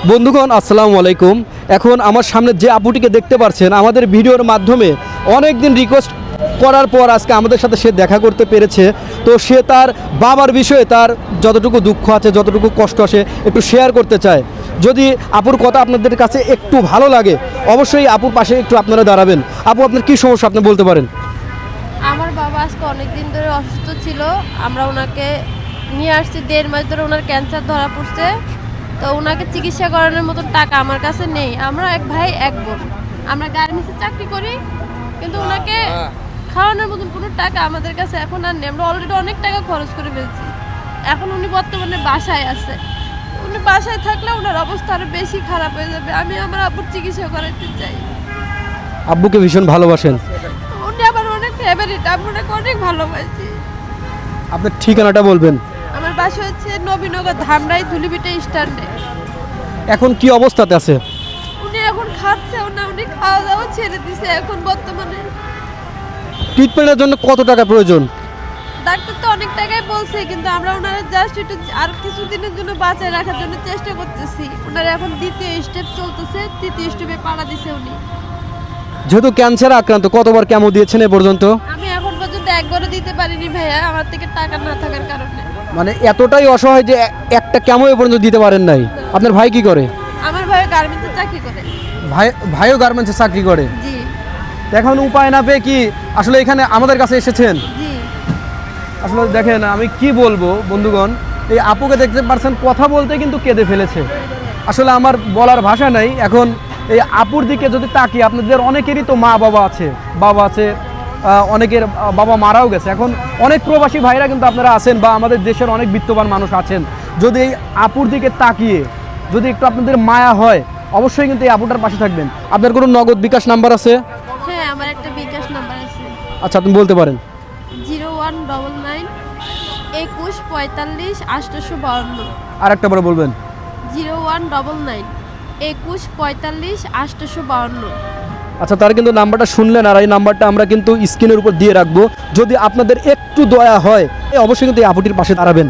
বন্ধুগণ আসসালামু আলাইকুম। এখন আমার সামনে যে আপুটিকে দেখতে পাচ্ছেন আমাদের ভিডিওর মাধ্যমে অনেক দিন রিকোয়েস্ট করার পর আজকে আমাদের সাথে সে দেখা করতে পেরেছে। তো সে তার বাবার বিষয়ে তার যতটুকু দুঃখ আছে, যতটুকু কষ্ট আছে একটু শেয়ার করতে চায়। যদি আপুর কথা আপনাদের কাছে একটু ভালো লাগে অবশ্যই আপুর পাশে একটু আপনারা দাঁড়াবেন। আপু, আপনার কী সমস্যা আপনি বলতে পারেন? আমার বাবা আজকে অনেক দিন ধরে অসুস্থ ছিল। আমরা ওনাকে নিয়ে আসছি, 1.5 মাস ধরে ওনার ক্যান্সার ধরা পড়ছে। তো ওনাকে চিকিৎসা করানোর মতন টাকা আমার কাছে নেই। আমরা এক ভাই এক বোন, আমরা গার্মেন্টসে চাকরি করি, কিন্তু ওনাকে খাওয়ানোর মতন কোনো টাকা আমাদের কাছে এখন আর নেই। আমরা অলরেডি অনেক টাকা খরচ করে ফেলছি। এখন উনি বর্তমানে বাসায় আছে। উনি বাসায় থাকলে ওনার অবস্থা আরও বেশি খারাপ হয়ে যাবে। আমি আমার আব্বুর চিকিৎসা করাতে চাই। আব্বুকে ভীষণ ভালোবাসেন? উনি আমার অনেক ফেভারিট, আমি ওনাকে অনেক ভালোবাসি। আপনার ঠিকানাটা বলবেন? আমার বাসা হচ্ছে নবীনগর ধামরাই ধুলিবিটা স্ট্যান্ডে। এখন কি অবস্থাতে আছে? উনি এখন খাচ্ছেও না, উনি খাওয়া দাওয়া ছেড়ে দিছে এখন বর্তমানে। ট্রিটমেন্টের জন্য কত টাকা প্রয়োজন? ডাক্তার তো অনেক টাকাই বলছে, কিন্তু আমরা ওনারা জাস্ট একটু আর কিছুদিনের জন্য বাঁচায় রাখার জন্য চেষ্টা করতেছি। ওনারা এখন 2য় স্টেপ চলতেছে, 3য় স্টেপে পাড়া দিছে উনি। যেহেতু ক্যান্সারে আক্রান্ত, কতবার কেমো দিয়েছেন এ পর্যন্ত? আমি এখন পর্যন্ত একবারও দিতে পারিনি ভাইয়া, আমার থেকে টাকা না থাকার কারণে। মানে এতটাই অসহায় যে একটা কেমো এ পর্যন্ত দিতে পারেন নাই? আপনার ভাই কি করে? আমার ভাই গার্মেন্টসে চাকরি করে। ভাইও গার্মেন্টসে চাকরি করে? জি এখন উপায় না পেয়ে কি আসলে এখানে আমাদের কাছে এসেছেন? জি। আসলে দেখেন, আমি কি বলবো বন্ধুগণ, এই আপুকে দেখতে পারছেন কথা বলতে কিন্তু কেঁদে ফেলেছে। আসলে আমার বলার ভাষা নাই। এখন এই আপুর দিকে যদি তাকি, আপনাদের অনেকেরই তো বাবা আছে, অনেকের বাবা মারাও গেছে। এখন অনেক প্রবাসী ভাইরা কিন্তু আপনারা আছেন বা আমাদের দেশের অনেক বিত্তবান মানুষ আছেন। যদি এই আপুর দিকে তাকিয়ে যদি একটু আপনাদের মায়া হয় অবশ্যই কিন্তু এই আপুটার পাশে থাকবেন। আপনার কোনো নগদ বিকাশ নাম্বার আছে? হ্যাঁ, আমার একটা বিকাশ নাম্বার আছে। আচ্ছা, আপনি বলতে পারেন। 0199 21 45 852। আর একটা বার বলবেন। 0199 21 45 852। আচ্ছা, তার কিন্তু নাম্বারটা শুনলেন, আর এই নাম্বারটা আমরা কিন্তু স্ক্রিনের উপর দিয়ে রাখবো। যদি আপনাদের একটু দয়া হয় অবশ্যই কিন্তু এই আপুটির পাশে দাঁড়াবেন।